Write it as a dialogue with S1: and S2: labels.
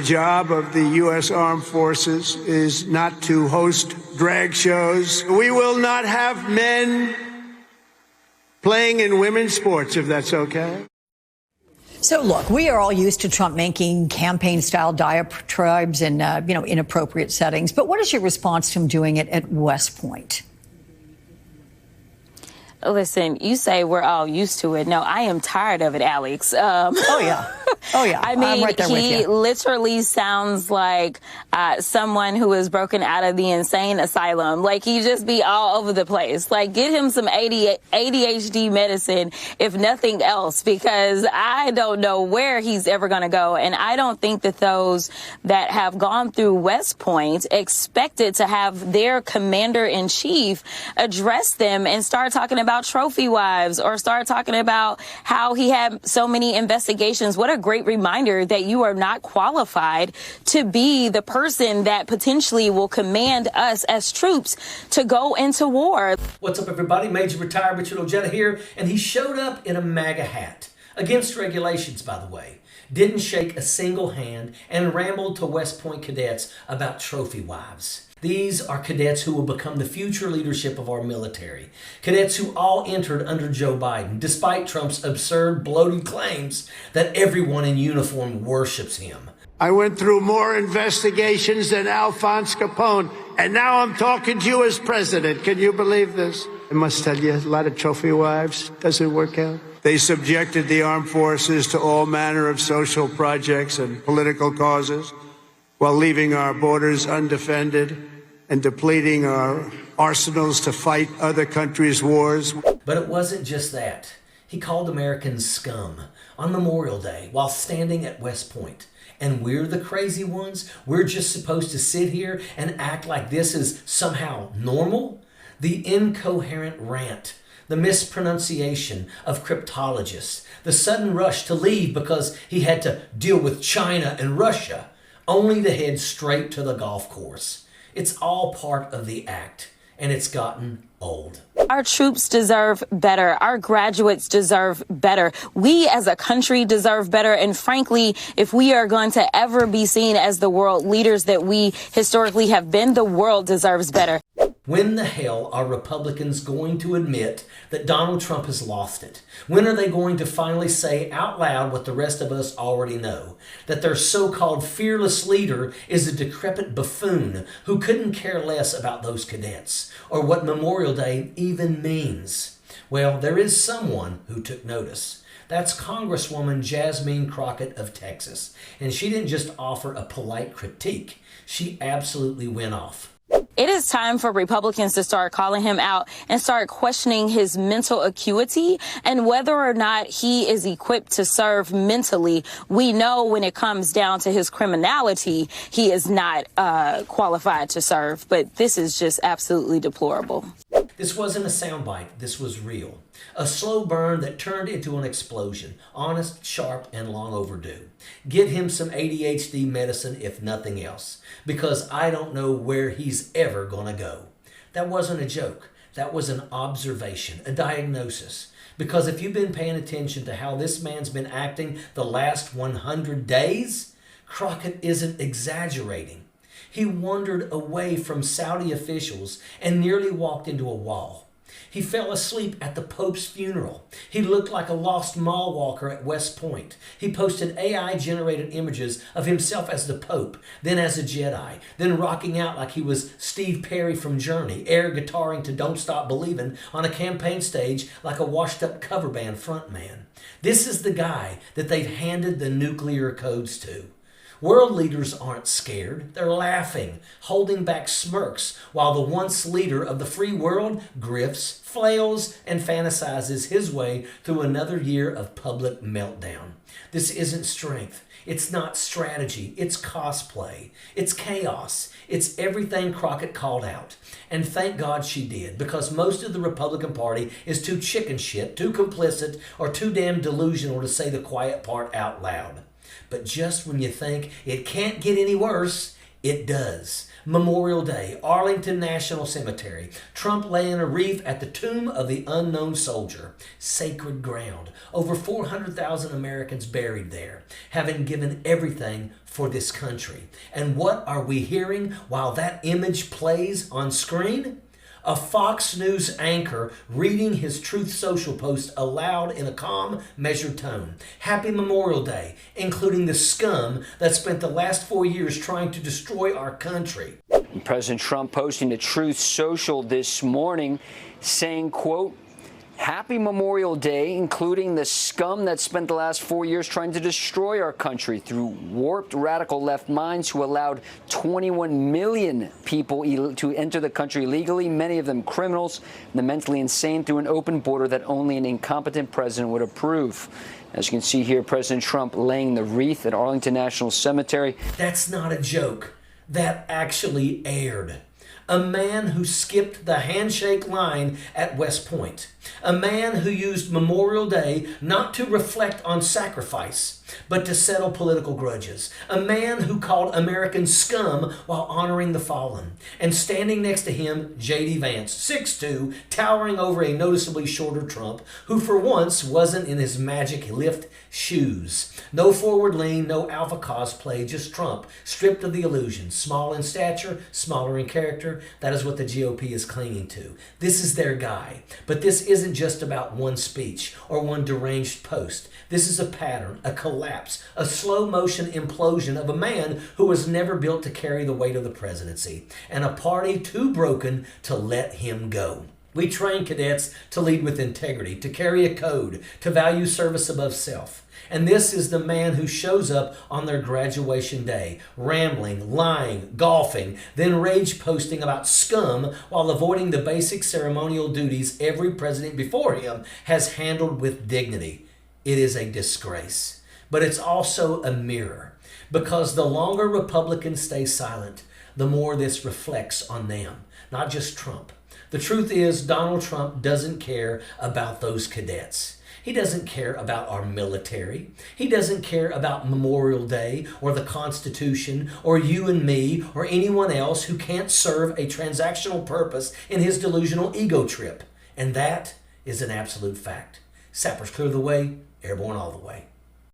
S1: The job of the U.S. Armed Forces is not to host drag shows. We will not have men playing in women's sports, if that's okay.
S2: So, look, we are all used to Trump making campaign-style diatribes in, inappropriate settings. But what is your response to him doing it at West Point?
S3: Listen, you say we're all used to it. No, I am tired of it, Alex.
S2: Oh, yeah.
S3: I mean,
S2: I'm right there with
S3: he
S2: you.
S3: literally sounds like someone who is broken out of the insane asylum. Like, he just be all over the place. Like, get him some ADHD medicine, if nothing else, because I don't know where he's ever going to go. And I don't think that those that have gone through West Point expected to have their commander-in-chief address them and start talking about trophy wives or start talking about how he had so many investigations. What a great reminder that you are not qualified to be the person that potentially will command us as troops to go into war.
S4: What's up, everybody? Major Retired Richard Ojeda here, and he showed up in a MAGA hat. Against regulations, by the way. Didn't shake a single hand and rambled to West Point cadets about trophy wives. These are cadets who will become the future leadership of our military. Cadets who all entered under Joe Biden, despite Trump's absurd, bloated claims that everyone in uniform worships him.
S1: I went through more investigations than Alphonse Capone, and now I'm talking to you as president. Can you believe this? I must tell you, a lot of trophy wives doesn't work out. They subjected the armed forces to all manner of social projects and political causes while leaving our borders undefended and depleting our arsenals to fight other countries' wars.
S4: But it wasn't just that. He called Americans scum on Memorial Day while standing at West Point. And we're the crazy ones? We're just supposed to sit here and act like this is somehow normal? The incoherent rant, the mispronunciation of cryptologists, the sudden rush to leave because he had to deal with China and Russia, only to head straight to the golf course. It's all part of the act, and it's gotten old.
S3: Our troops deserve better. Our graduates deserve better. We as a country deserve better. And frankly, if we are going to ever be seen as the world leaders that we historically have been, the world deserves better.
S4: When the hell are Republicans going to admit that Donald Trump has lost it? When are they going to finally say out loud what the rest of us already know? That their so-called fearless leader is a decrepit buffoon who couldn't care less about those cadets or what Memorial Day even means? Well, there is someone who took notice. That's Congresswoman Jasmine Crockett of Texas. And she didn't just offer a polite critique. She absolutely went off.
S3: It is time for Republicans to start calling him out and start questioning his mental acuity and whether or not he is equipped to serve mentally. We know when it comes down to his criminality, he is not qualified to serve. But this is just absolutely deplorable.
S4: This wasn't a soundbite. This was real. A slow burn that turned into an explosion. Honest, sharp, and long overdue. Get him some ADHD medicine, if nothing else, because I don't know where he's ever going to go. That wasn't a joke. That was an observation, a diagnosis. Because if you've been paying attention to how this man's been acting the last 100 days, Crockett isn't exaggerating. He wandered away from Saudi officials and nearly walked into a wall. He fell asleep at the Pope's funeral. He looked like a lost mall walker at West Point. He posted AI-generated images of himself as the Pope, then as a Jedi, then rocking out like he was Steve Perry from Journey, air guitaring to Don't Stop Believin' on a campaign stage like a washed-up cover band frontman. This is the guy that they've handed the nuclear codes to. World leaders aren't scared. They're laughing, holding back smirks, while the once leader of the free world grifts, flails, and fantasizes his way through another year of public meltdown. This isn't strength. It's not strategy. It's cosplay. It's chaos. It's everything Crockett called out. And thank God she did, because most of the Republican Party is too chicken shit, too complicit, or too damn delusional to say the quiet part out loud. But just when you think it can't get any worse, It does. Memorial Day, Arlington National Cemetery. Trump laying a wreath at the tomb of the unknown soldier. Sacred ground. Over 400,000 Americans buried there, having given everything for this country. And what are we hearing while that image plays on screen? A Fox News anchor reading his Truth Social post aloud in a calm, measured tone. Happy Memorial Day, including the scum that spent the last 4 years trying to destroy our country.
S5: President Trump posting to Truth Social this morning saying, quote, Happy Memorial Day, including the scum that spent the last 4 years trying to destroy our country through warped radical left minds who allowed 21 million people to enter the country illegally, many of them criminals, and the mentally insane through an open border that only an incompetent president would approve. As you can see here, President Trump laying the wreath at Arlington National Cemetery.
S4: That's not a joke. That actually aired. A man who skipped the handshake line at West Point. A man who used Memorial Day not to reflect on sacrifice, but to settle political grudges. A man who called Americans scum while honoring the fallen. And standing next to him, J.D. Vance, 6'2", towering over a noticeably shorter Trump, who for once wasn't in his magic lift shoes. No forward lean, no alpha cosplay, just Trump, stripped of the illusion. Small in stature, smaller in character. That is what the GOP is clinging to. This is their guy. But this isn't just about one speech or one deranged post. This is a pattern, a collapse, a slow motion implosion of a man who was never built to carry the weight of the presidency, and a party too broken to let him go. We train cadets to lead with integrity, to carry a code, to value service above self. And this is the man who shows up on their graduation day, rambling, lying, golfing, then rage posting about scum while avoiding the basic ceremonial duties every president before him has handled with dignity. It is a disgrace. But it's also a mirror, because the longer Republicans stay silent, the more this reflects on them, not just Trump. The truth is, Donald Trump doesn't care about those cadets. He doesn't care about our military. He doesn't care about Memorial Day or the Constitution or you and me or anyone else who can't serve a transactional purpose in his delusional ego trip. And that is an absolute fact. Sappers clear the way, airborne all the way.